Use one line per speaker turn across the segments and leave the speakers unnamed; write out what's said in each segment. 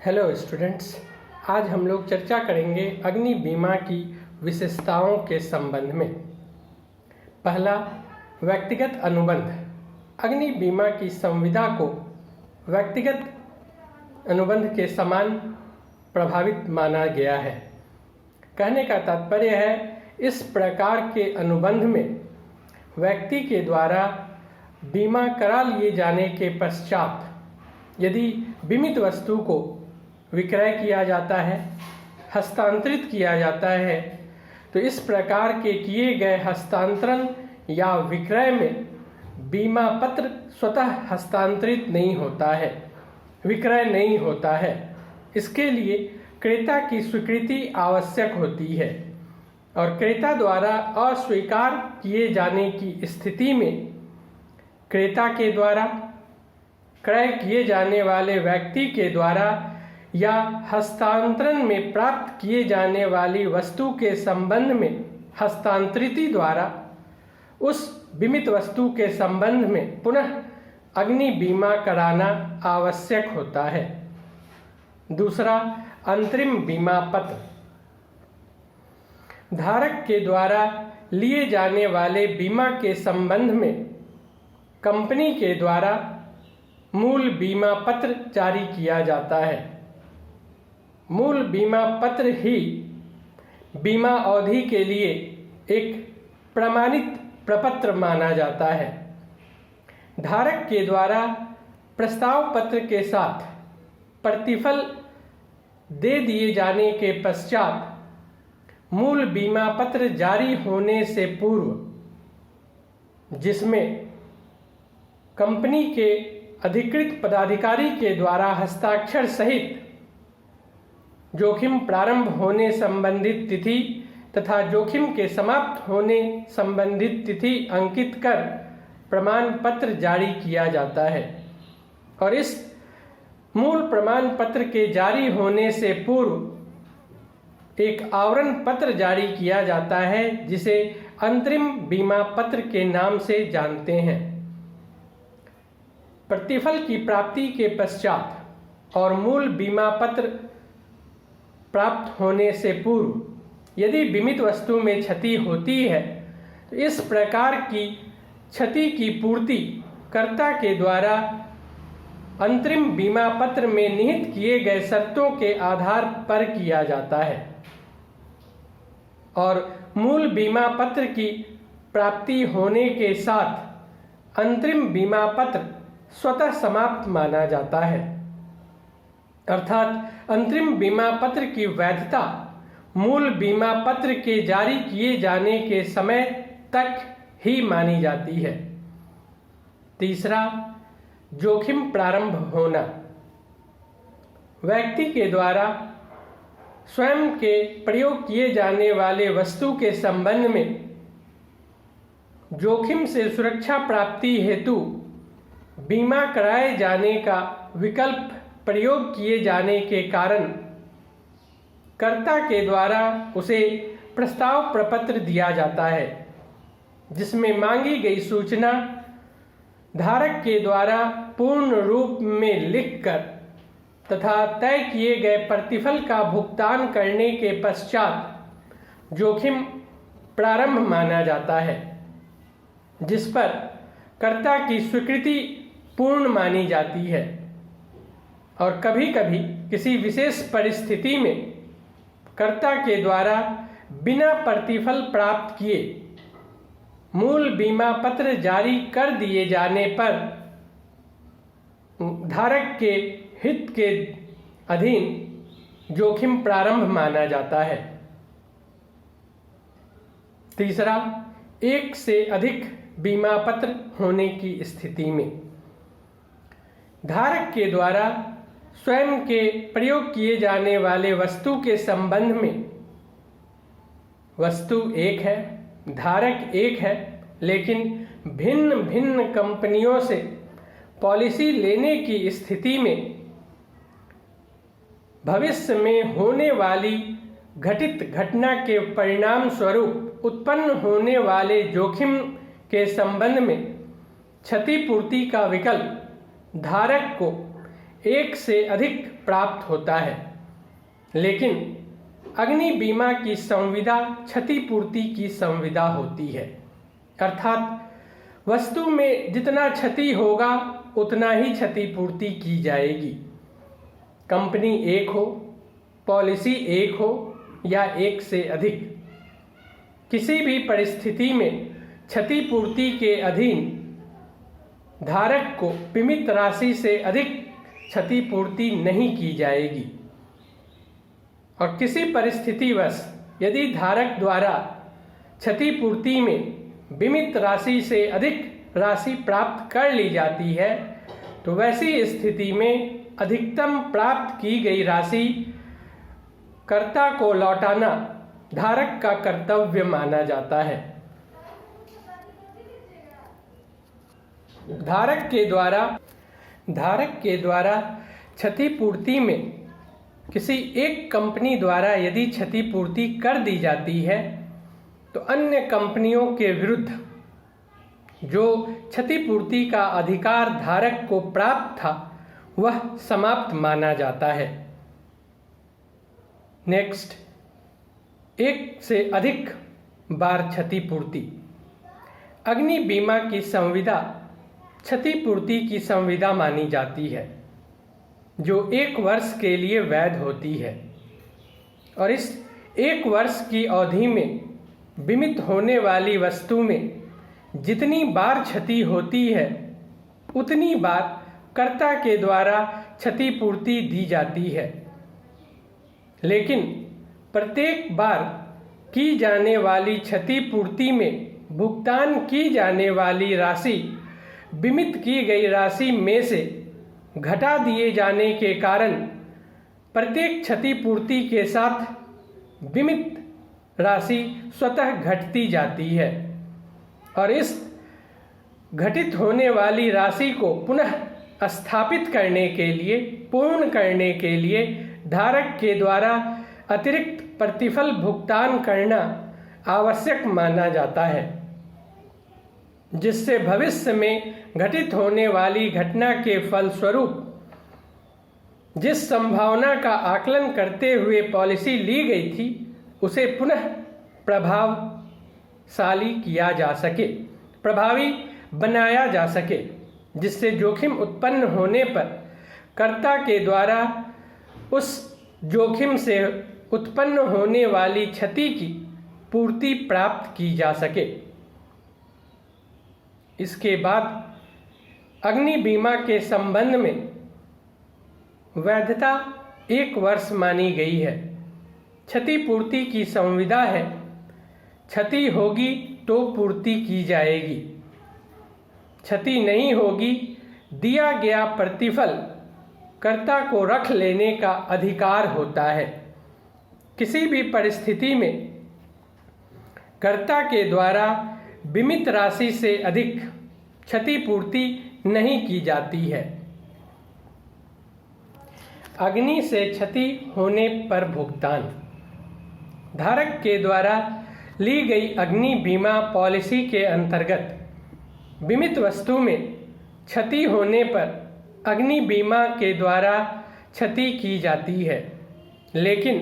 Hello students, आज हम लोग चर्चा करेंगे अग्नि बीमा की विशेषताओं के संबंध में। पहला, व्यक्तिगत अनुबंध। अग्नि बीमा की संविदा को व्यक्तिगत अनुबंध के समान प्रभावित माना गया है। कहने का तात्पर्य है, इस प्रकार के अनुबंध में व्यक्ति के द्वारा बीमा करा लिए जाने के पश्चात यदि बीमित वस्तु को विक्रय किया जाता है, हस्तांतरित किया जाता है, तो इस प्रकार के किए गए हस्तांतरण या विक्रय में बीमा पत्र स्वतः हस्तांतरित नहीं होता है, विक्रय नहीं होता है। इसके लिए क्रेता की स्वीकृति आवश्यक होती है और क्रेता द्वारा अस्वीकार किए जाने की स्थिति में क्रेता के द्वारा, क्रय किए जाने वाले व्यक्ति के द्वारा या हस्तांतरण में प्राप्त किए जाने वाली वस्तु के संबंध में हस्तांतरिती द्वारा उस बीमित वस्तु के संबंध में पुनः अग्नि बीमा कराना आवश्यक होता है। दूसरा, अंतरिम बीमा पत्र। धारक के द्वारा लिए जाने वाले बीमा के संबंध में कंपनी के द्वारा मूल बीमा पत्र जारी किया जाता है। मूल बीमा पत्र ही बीमा अवधि के लिए एक प्रमाणित प्रपत्र माना जाता है। धारक के द्वारा प्रस्ताव पत्र के साथ प्रतिफल दे दिए जाने के पश्चात मूल बीमा पत्र जारी होने से पूर्व, जिसमें कंपनी के अधिकृत पदाधिकारी के द्वारा हस्ताक्षर सहित जोखिम प्रारंभ होने संबंधित तिथि तथा जोखिम के समाप्त होने संबंधित तिथि अंकित कर प्रमाण पत्र जारी किया जाता है। और इस मूल प्रमाण पत्र के जारी होने से पूर्व एक आवरण पत्र जारी किया जाता है, जिसे अंतरिम बीमा पत्र के नाम से जानते हैं। प्रतिफल की प्राप्ति के पश्चात और मूल बीमा पत्र प्राप्त होने से पूर्व यदि बीमित वस्तु में क्षति होती है, तो इस प्रकार की क्षति की पूर्ति कर्ता के द्वारा अंतरिम बीमा पत्र में निहित किए गए शर्तों के आधार पर किया जाता है और मूल बीमा पत्र की प्राप्ति होने के साथ अंतरिम बीमा पत्र स्वतः समाप्त माना जाता है। अर्थात अंतरिम बीमा पत्र की वैधता मूल बीमा पत्र के जारी किए जाने के समय तक ही मानी जाती है। तीसरा, जोखिम प्रारंभ होना। व्यक्ति के द्वारा स्वयं के प्रयोग किए जाने वाले वस्तु के संबंध में जोखिम से सुरक्षा प्राप्ति हेतु बीमा कराए जाने का विकल्प प्रयोग किए जाने के कारण कर्ता के द्वारा उसे प्रस्ताव प्रपत्र दिया जाता है, जिसमें मांगी गई सूचना धारक के द्वारा पूर्ण रूप में लिखकर तथा तय किए गए प्रतिफल का भुगतान करने के पश्चात जोखिम प्रारंभ माना जाता है, जिस पर कर्ता की स्वीकृति पूर्ण मानी जाती है। और कभी कभी किसी विशेष परिस्थिति में कर्ता के द्वारा बिना प्रतिफल प्राप्त किए मूल बीमा पत्र जारी कर दिए जाने पर धारक के हित के अधीन जोखिम प्रारंभ माना जाता है। तीसरा, एक से अधिक बीमा पत्र होने की स्थिति में धारक के द्वारा स्वयं के प्रयोग किए जाने वाले वस्तु के संबंध में वस्तु एक है, धारक एक है, लेकिन भिन्न भिन्न कंपनियों से पॉलिसी लेने की स्थिति में भविष्य में होने वाली घटित घटना के परिणाम स्वरूप उत्पन्न होने वाले जोखिम के संबंध में क्षतिपूर्ति का विकल्प धारक को एक से अधिक प्राप्त होता है, लेकिन अग्नि बीमा की संविदा क्षतिपूर्ति की संविदा होती है। अर्थात वस्तु में जितना क्षति होगा उतना ही क्षतिपूर्ति की जाएगी। कंपनी एक हो, पॉलिसी एक हो या एक से अधिक, किसी भी परिस्थिति में क्षतिपूर्ति के अधीन धारक को बीमित राशि से अधिक क्षतिपूर्ति नहीं की जाएगी। और किसी परिस्थितिवश यदि धारक द्वारा क्षतिपूर्ति में बीमित राशि से अधिक राशि प्राप्त कर ली जाती है तो वैसी स्थिति में अधिकतम प्राप्त की गई राशि कर्ता को लौटाना धारक का कर्तव्य माना जाता है। धारक के द्वारा क्षतिपूर्ति में किसी एक कंपनी द्वारा यदि क्षतिपूर्ति कर दी जाती है तो अन्य कंपनियों के विरुद्ध जो क्षतिपूर्ति का अधिकार धारक को प्राप्त था वह समाप्त माना जाता है। नेक्स्ट, एक से अधिक बार क्षतिपूर्ति। अग्नि बीमा की संविदा क्षतिपूर्ति की संविदा मानी जाती है जो 1 वर्ष के लिए वैध होती है और इस 1 वर्ष की अवधि में बीमित होने वाली वस्तु में जितनी बार क्षति होती है उतनी बार कर्ता के द्वारा क्षतिपूर्ति दी जाती है, लेकिन प्रत्येक बार की जाने वाली क्षतिपूर्ति में भुगतान की जाने वाली राशि बीमित की गई राशि में से घटा दिए जाने के कारण प्रत्येक क्षतिपूर्ति के साथ बीमित राशि स्वतः घटती जाती है और इस घटित होने वाली राशि को पुनः स्थापित करने के लिए, पूर्ण करने के लिए धारक के द्वारा अतिरिक्त प्रतिफल भुगतान करना आवश्यक माना जाता है, जिससे भविष्य में घटित होने वाली घटना के फलस्वरूप जिस संभावना का आकलन करते हुए पॉलिसी ली गई थी उसे पुनः प्रभावशाली किया जा सके, प्रभावी बनाया जा सके, जिससे जोखिम उत्पन्न होने पर कर्ता के द्वारा उस जोखिम से उत्पन्न होने वाली क्षति की पूर्ति प्राप्त की जा सके। इसके बाद अग्नि बीमा के संबंध में वैधता 1 वर्ष मानी गई है। क्षतिपूर्ति की संविदा है, क्षति होगी तो पूर्ति की जाएगी, क्षति नहीं होगी दिया गया प्रतिफल कर्ता को रख लेने का अधिकार होता है। किसी भी परिस्थिति में कर्ता के द्वारा बीमित राशि से अधिक क्षतिपूर्ति नहीं की जाती है। अग्नि से क्षति होने पर भुगतान। धारक के द्वारा ली गई अग्नि बीमा पॉलिसी के अंतर्गत बीमित वस्तु में क्षति होने पर अग्नि बीमा के द्वारा क्षति की जाती है, लेकिन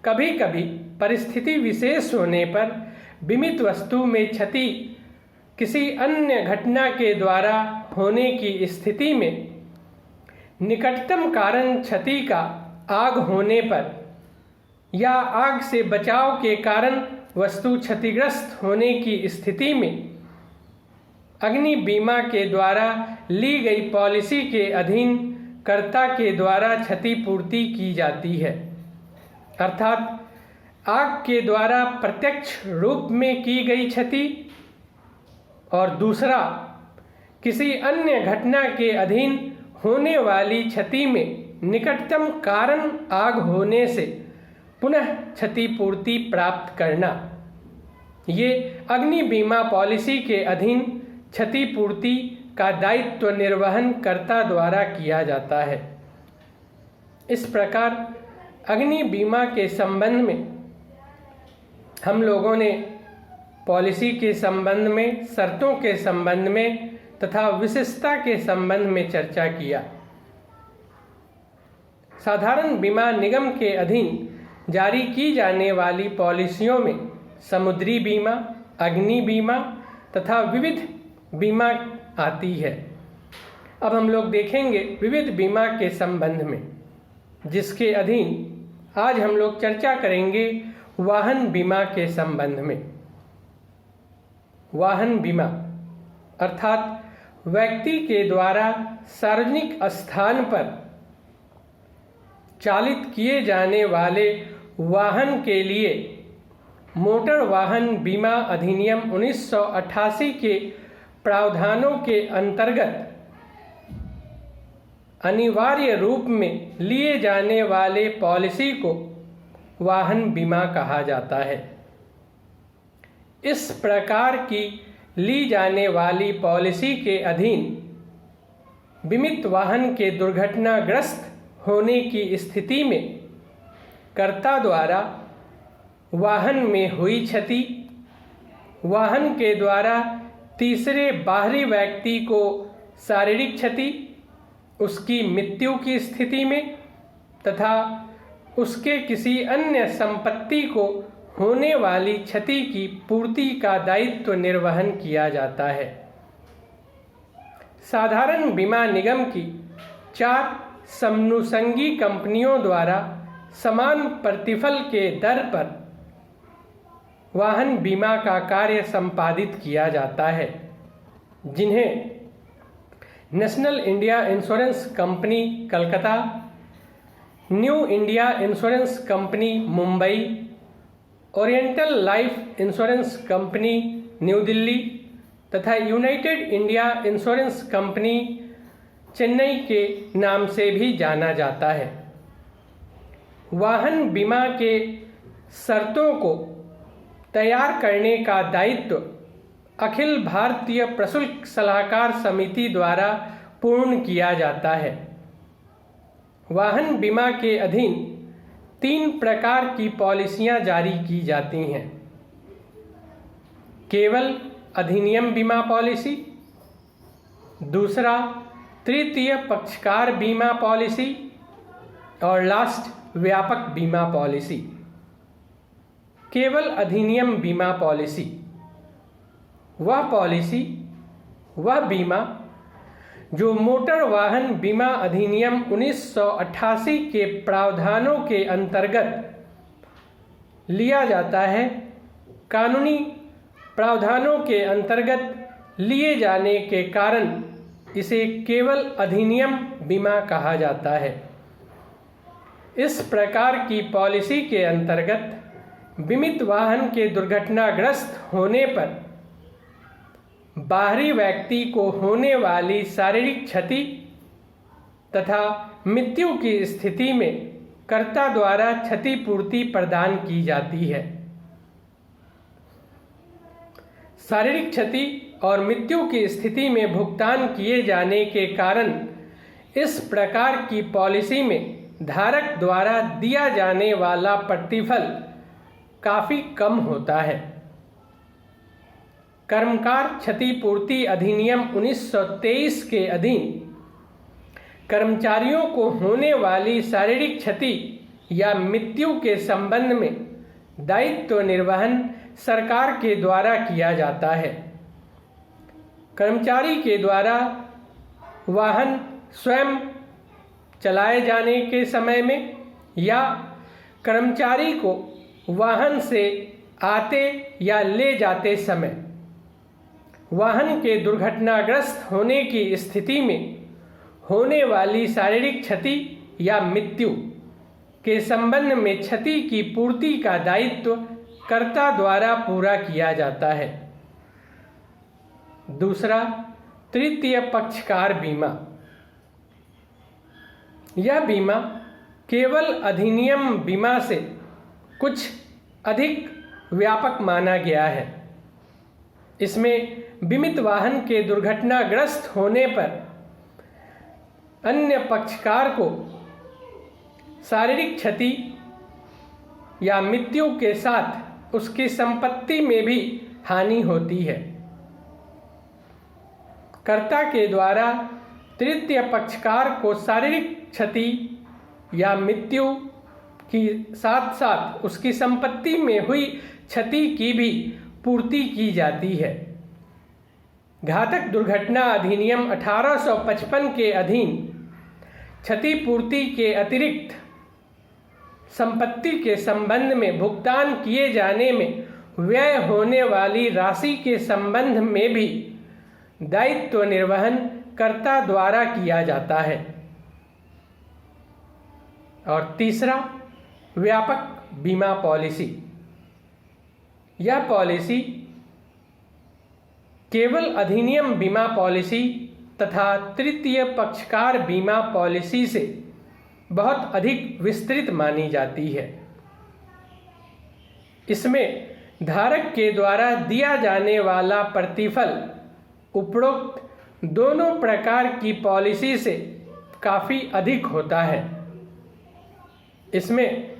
कभी कभी परिस्थिति विशेष होने पर बीमित वस्तु में क्षति किसी अन्य घटना के द्वारा होने की स्थिति में निकटतम कारण क्षति का आग होने पर या आग से बचाव के कारण वस्तु क्षतिग्रस्त होने की स्थिति में अग्नि बीमा के द्वारा ली गई पॉलिसी के अधीन कर्ता के द्वारा क्षतिपूर्ति की जाती है। अर्थात आग के द्वारा प्रत्यक्ष रूप में की गई क्षति और दूसरा किसी अन्य घटना के अधीन होने वाली क्षति में निकटतम कारण आग होने से पुनः क्षतिपूर्ति प्राप्त करना, ये अग्नि बीमा पॉलिसी के अधीन क्षतिपूर्ति का दायित्व निर्वहन कर्ता द्वारा किया जाता है। इस प्रकार अग्नि बीमा के संबंध में हम लोगों ने पॉलिसी के संबंध में, शर्तों के संबंध में तथा विशेषता के संबंध में चर्चा किया। साधारण बीमा निगम के अधीन जारी की जाने वाली पॉलिसियों में समुद्री बीमा, अग्नि बीमा तथा विविध बीमा आती है। अब हम लोग देखेंगे विविध बीमा के संबंध में, जिसके अधीन आज हम लोग चर्चा करेंगे वाहन बीमा के संबंध में। वाहन बीमा अर्थात व्यक्ति के द्वारा सार्वजनिक स्थान पर चालित किए जाने वाले वाहन के लिए मोटर वाहन बीमा अधिनियम 1988 के प्रावधानों के अंतर्गत अनिवार्य रूप में लिए जाने वाले पॉलिसी को वाहन बीमा कहा जाता है। इस प्रकार की ली जाने वाली पॉलिसी के अधीन बीमित वाहन के दुर्घटनाग्रस्त होने की स्थिति में कर्ता द्वारा वाहन में हुई क्षति, वाहन के द्वारा तीसरे बाहरी व्यक्ति को शारीरिक क्षति, उसकी मृत्यु की स्थिति में तथा उसके किसी अन्य संपत्ति को होने वाली क्षति की पूर्ति का दायित्व निर्वहन किया जाता है। साधारण बीमा निगम की 4 समनुषंगी कंपनियों द्वारा समान प्रतिफल के दर पर वाहन बीमा का कार्य संपादित किया जाता है, जिन्हें National India Insurance Company Calcutta, New India Insurance Company Mumbai, Oriental Life Insurance Company New Delhi तथा United India Insurance Company Chennai के नाम से भी जाना जाता है। वाहन बीमा के शर्तों को तैयार करने का दायित्व अखिल भारतीय प्रशुल्क सलाहकार समिति द्वारा पूर्ण किया जाता है। वाहन बीमा के अधीन 3 प्रकार की पॉलिसियां जारी की जाती हैं। केवल अधिनियम बीमा पॉलिसी, दूसरा तृतीय पक्षकार बीमा पॉलिसी और लास्ट व्यापक बीमा पॉलिसी। केवल अधिनियम बीमा पॉलिसी वह बीमा जो मोटर वाहन बीमा अधिनियम 1988 के प्रावधानों के अंतर्गत लिया जाता है। कानूनी प्रावधानों के अंतर्गत लिए जाने के कारण इसे केवल अधिनियम बीमा कहा जाता है। इस प्रकार की पॉलिसी के अंतर्गत बीमित वाहन के दुर्घटनाग्रस्त होने पर बाहरी व्यक्ति को होने वाली शारीरिक क्षति तथा मृत्यु की स्थिति में कर्ता द्वारा क्षतिपूर्ति प्रदान की जाती है। शारीरिक क्षति और मृत्यु की स्थिति में भुगतान किए जाने के कारण इस प्रकार की पॉलिसी में धारक द्वारा दिया जाने वाला प्रतिफल काफी कम होता है। कर्मकार क्षतिपूर्ति अधिनियम 1923 के अधीन कर्मचारियों को होने वाली शारीरिक क्षति या मृत्यु के संबंध में दायित्व निर्वहन सरकार के द्वारा किया जाता है। कर्मचारी के द्वारा वाहन स्वयं चलाए जाने के समय में या कर्मचारी को वाहन से आते या ले जाते समय वाहन के दुर्घटनाग्रस्त होने की स्थिति में होने वाली शारीरिक क्षति या मृत्यु के संबंध में क्षति की पूर्ति का दायित्व कर्ता द्वारा पूरा किया जाता है। दूसरा, तृतीय पक्षकार बीमा। यह बीमा केवल अधिनियम बीमा से कुछ अधिक व्यापक माना गया है। इसमें बीमित वाहन के दुर्घटनाग्रस्त होने पर अन्य पक्षकार को शारीरिक क्षति या मृत्यु के साथ उसकी संपत्ति में भी हानि होती है। कर्ता के द्वारा तृतीय पक्षकार को शारीरिक क्षति या मृत्यु की साथ साथ उसकी संपत्ति में हुई क्षति की भी पूर्ति की जाती है। घातक दुर्घटना अधिनियम 1855 के अधीन क्षतिपूर्ति के अतिरिक्त संपत्ति के संबंध में भुगतान किए जाने में व्यय होने वाली राशि के संबंध में भी दायित्व निर्वहन कर्ता द्वारा किया जाता है। और तीसरा, व्यापक बीमा पॉलिसी। यह पॉलिसी केवल अधिनियम बीमा पॉलिसी तथा तृतीय पक्षकार बीमा पॉलिसी से बहुत अधिक विस्तृत मानी जाती है। इसमें धारक के द्वारा दिया जाने वाला प्रतिफल उपरोक्त दोनों प्रकार की पॉलिसी से काफ़ी अधिक होता है। इसमें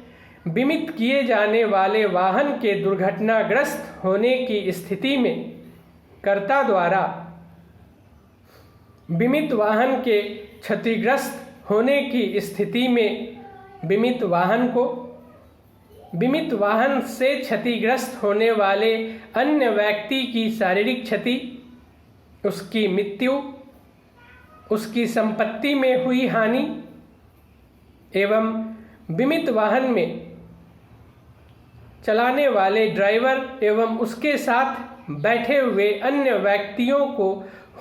बीमित किए जाने वाले वाहन के दुर्घटनाग्रस्त होने की स्थिति में कर्ता द्वारा बीमित वाहन के क्षतिग्रस्त होने की स्थिति में बीमित वाहन को, बीमित वाहन से क्षतिग्रस्त होने वाले अन्य व्यक्ति की शारीरिक क्षति, उसकी मृत्यु, उसकी संपत्ति में हुई हानि एवं बीमित वाहन में चलाने वाले ड्राइवर एवं उसके साथ बैठे हुए अन्य व्यक्तियों को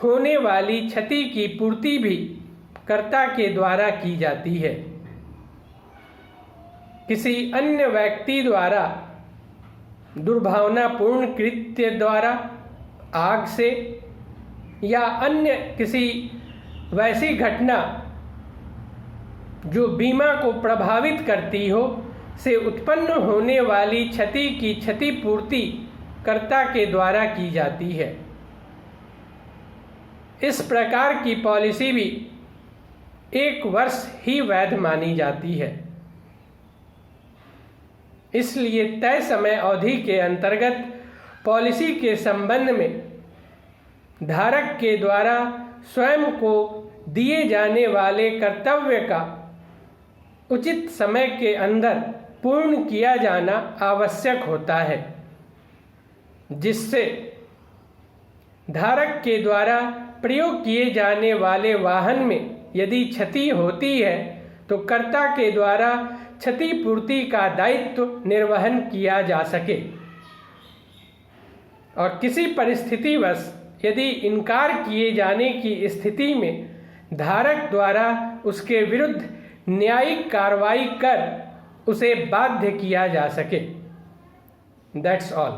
होने वाली क्षति की पूर्ति भी कर्ता के द्वारा की जाती है। किसी अन्य व्यक्ति द्वारा दुर्भावनापूर्ण कृत्य द्वारा, आग से या अन्य किसी वैसी घटना जो बीमा को प्रभावित करती हो से उत्पन्न होने वाली क्षति की क्षतिपूर्ति कर्ता के द्वारा की जाती है। इस प्रकार की पॉलिसी भी 1 वर्ष ही वैध मानी जाती है। इसलिए तय समय अवधि के अंतर्गत पॉलिसी के संबंध में धारक के द्वारा स्वयं को दिए जाने वाले कर्तव्य का उचित समय के अंदर पूर्ण किया जाना आवश्यक होता है, जिससे धारक के द्वारा प्रयोग किए जाने वाले वाहन में यदि क्षति होती है तो कर्ता के द्वारा क्षतिपूर्ति का दायित्व निर्वहन किया जा सके। और किसी परिस्थितिवश यदि इनकार किए जाने की स्थिति में धारक द्वारा उसके विरुद्ध न्यायिक कार्रवाई कर उसे बाध्य किया जा सके। That's all.